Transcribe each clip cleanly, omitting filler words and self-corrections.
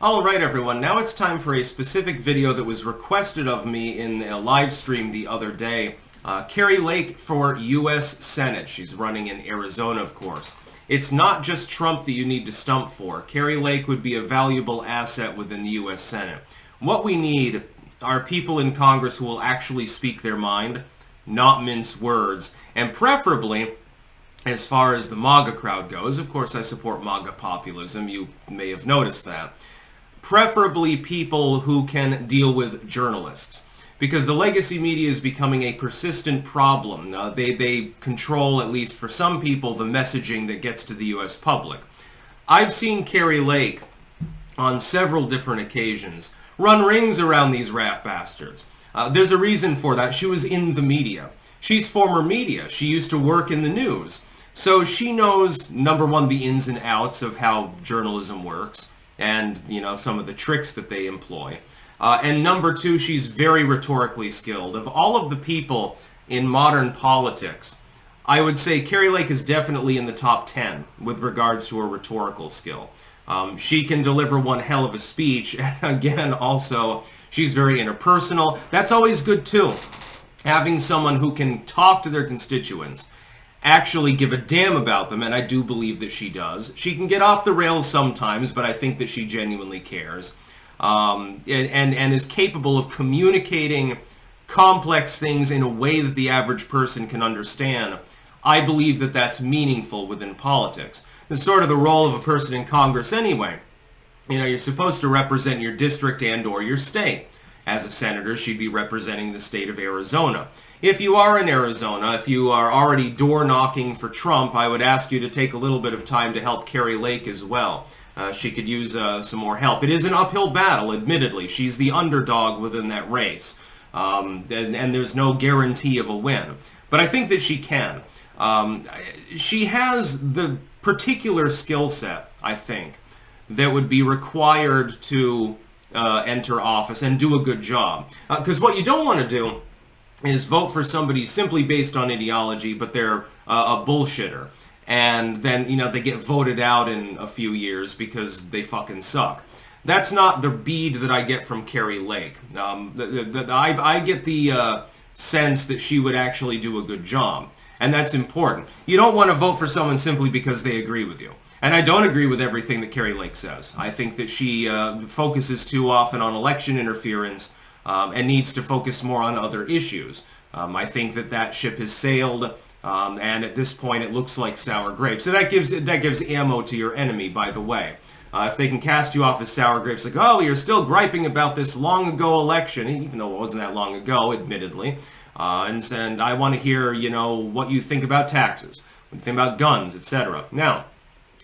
Alright everyone, now it's time for a specific video that was requested of me in a live stream the other day. Kari Lake for U.S. Senate. She's running in Arizona, of course. It's not just Trump that you need to stump for. Kari Lake would be a valuable asset within the U.S. Senate. What we need are people in Congress who will actually speak their mind, not mince words, and preferably, as far as the MAGA crowd goes, of course I support MAGA populism, you may have noticed that, preferably people who can deal with journalists. Because the legacy media is becoming a persistent problem. They control, at least for some people, the messaging that gets to the U.S. public. I've seen Kari Lake, on several different occasions, run rings around these rat bastards. There's a reason for that. She was in the media. She's former media. She used to work in the news. So she knows, number one, the ins and outs of how journalism works, and, you know, some of the tricks that they employ. And number two, she's very rhetorically skilled. Of all of the people in modern politics, I would say Kari Lake is definitely in the top 10 with regards to her rhetorical skill. She can deliver one hell of a speech, and again, also, she's very interpersonal. That's always good too. Having someone who can talk to their constituents, actually give a damn about them, and I do believe that she does. She can get off the rails sometimes, but I think that she genuinely cares. And is capable of communicating complex things in a way that the average person can understand. I believe that that's meaningful within politics. It's sort of the role of a person in Congress anyway. You know, you're supposed to represent your district and or your state. As a senator, she'd be representing the state of Arizona. If you are in Arizona, if you are already door knocking for Trump, I would ask you to take a little bit of time to help Kari Lake as well. She could use some more help. It is an uphill battle, admittedly. She's the underdog within that race. And there's no guarantee of a win. But I think that she can. She has the particular skill set, I think, that would be required to enter office and do a good job. Because what you don't want to do is vote for somebody simply based on ideology, but they're a bullshitter. And then, you know, they get voted out in a few years because they fucking suck. That's not the bead that I get from Kari Lake. I get the sense that she would actually do a good job. And that's important. You don't want to vote for someone simply because they agree with you. And I don't agree with everything that Kari Lake says. I think that she focuses too often on election interference and needs to focus more on other issues. I think that ship has sailed, and at this point it looks like sour grapes. So that gives ammo to your enemy, by the way. If they can cast you off as sour grapes, like, oh, you're still griping about this long ago election, even though it wasn't that long ago, admittedly. And I want to hear, you know, what you think about taxes, what you think about guns, etc. Now,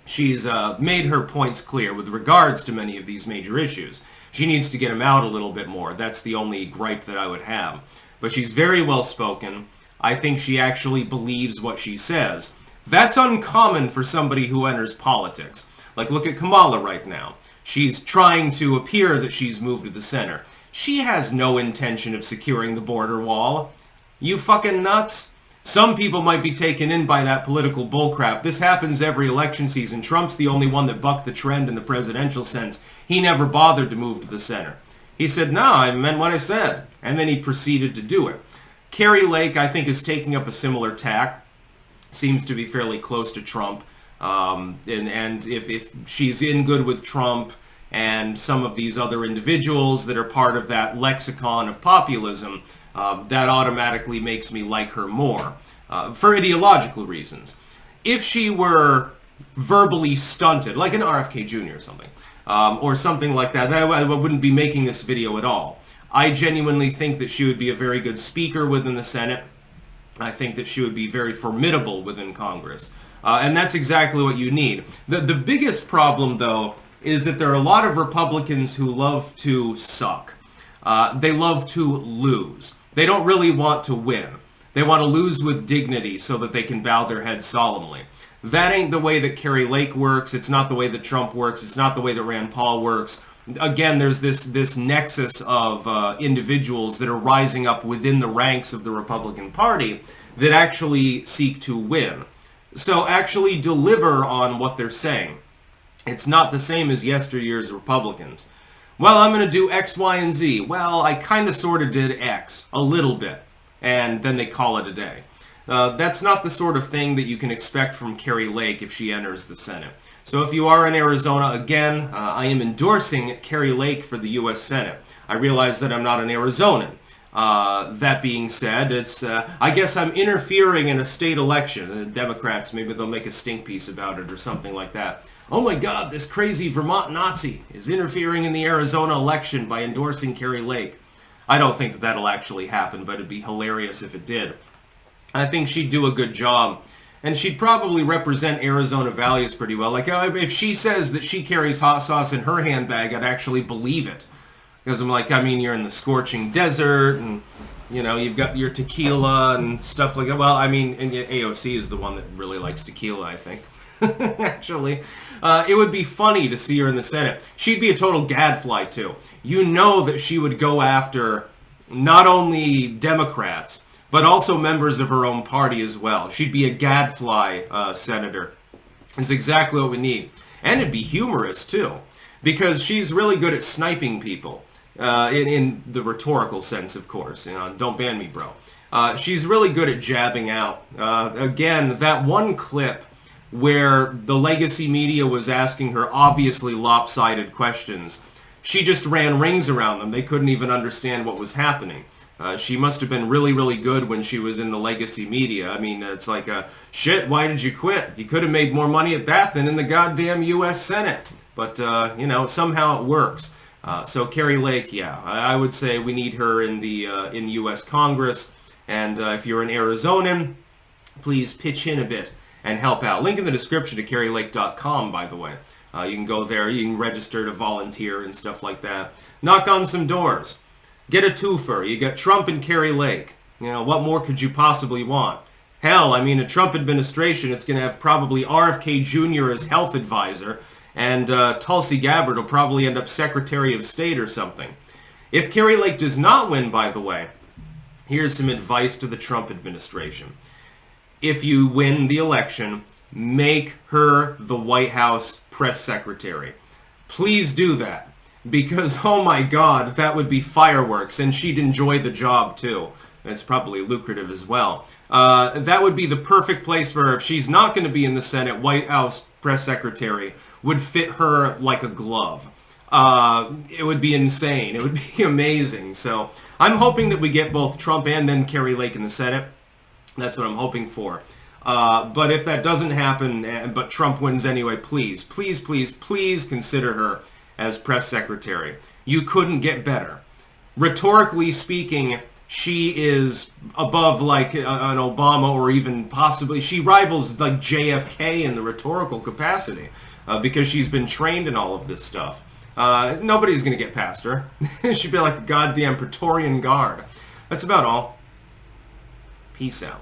she's made her points clear with regards to many of these major issues. She needs to get them out a little bit more. That's the only gripe that I would have. But she's very well spoken. I think she actually believes what she says. That's uncommon for somebody who enters politics. Like, look at Kamala right now. She's trying to appear that she's moved to the center. She has no intention of securing the border wall. You fucking nuts? Some people might be taken in by that political bullcrap. This happens every election season. Trump's the only one that bucked the trend in the presidential sense. He never bothered to move to the center. He said, no, I meant what I said. And then he proceeded to do it. Kari Lake, I think, is taking up a similar tack. Seems to be fairly close to Trump. And if she's in good with Trump and some of these other individuals that are part of that lexicon of populism, that automatically makes me like her more, for ideological reasons. If she were verbally stunted, like an RFK Jr. or something like that, I wouldn't be making this video at all. I genuinely think that she would be a very good speaker within the Senate. I think that she would be very formidable within Congress. And that's exactly what you need. The biggest problem, though, is that there are a lot of Republicans who love to suck. They love to lose. They don't really want to win. They want to lose with dignity so that they can bow their heads solemnly. That ain't the way that Kari Lake works. It's not the way that Trump works. It's not the way that Rand Paul works. Again, there's this nexus of individuals that are rising up within the ranks of the Republican Party that actually seek to win. So actually deliver on what they're saying. It's not the same as yesteryear's Republicans. Well, I'm going to do X, Y, and Z. Well, I kind of sort of did X, a little bit, and then they call it a day. That's not the sort of thing that you can expect from Kari Lake if she enters the Senate. So if you are in Arizona, again, I am endorsing Kari Lake for the U.S. Senate. I realize that I'm not an Arizonan. That being said, I guess I'm interfering in a state election. The Democrats, maybe they'll make a stink piece about it or something like that. Oh my God, this crazy Vermont Nazi is interfering in the Arizona election by endorsing Kari Lake. I don't think that that'll actually happen, but it'd be hilarious if it did. I think she'd do a good job, and she'd probably represent Arizona values pretty well. Like, if she says that she carries hot sauce in her handbag, I'd actually believe it. Because I'm like, I mean, you're in the scorching desert, and, you know, you've got your tequila and stuff like that. Well, I mean, and AOC is the one that really likes tequila, I think. Actually, it would be funny to see her in the Senate. She'd be a total gadfly, too. You know that she would go after not only Democrats, but also members of her own party as well. She'd be a gadfly senator. It's exactly what we need. And it'd be humorous, too, because she's really good at sniping people, in the rhetorical sense, of course. You know, don't ban me, bro. She's really good at jabbing out. Again, that one clip where the legacy media was asking her obviously lopsided questions, she just ran rings around them. They couldn't even understand what was happening. She must have been really, really good when she was in the legacy media. I mean, it's like, shit, why did you quit? You could have made more money at that than in the goddamn U.S. Senate. But, you know, somehow it works. So Kari Lake, yeah, I would say we need her in the in U.S. Congress. And if you're an Arizonan, please pitch in a bit and help out. Link in the description to KariLake.com, by the way. You can go there. You can register to volunteer and stuff like that. Knock on some doors. Get a twofer. You got Trump and Kari Lake. You know, what more could you possibly want? Hell, I mean, a Trump administration, it's going to have probably RFK Jr. as health advisor, and Tulsi Gabbard will probably end up Secretary of State or something. If Kari Lake does not win, by the way, here's some advice to the Trump administration. If you win the election, make her the White House press secretary. Please do that. Because, oh my God, that would be fireworks, and she'd enjoy the job, too. It's probably lucrative as well. That would be the perfect place for her. If she's not going to be in the Senate, White House press secretary would fit her like a glove. It would be insane. It would be amazing. So I'm hoping that we get both Trump and then Kari Lake in the Senate. That's what I'm hoping for. But if that doesn't happen, but Trump wins anyway, please, please, please, please consider her as press secretary. You couldn't get better. Rhetorically speaking, she is above like an Obama, or even possibly, she rivals like JFK in the rhetorical capacity because she's been trained in all of this stuff. Nobody's going to get past her. She'd be like the goddamn Praetorian Guard. That's about all. Peace out.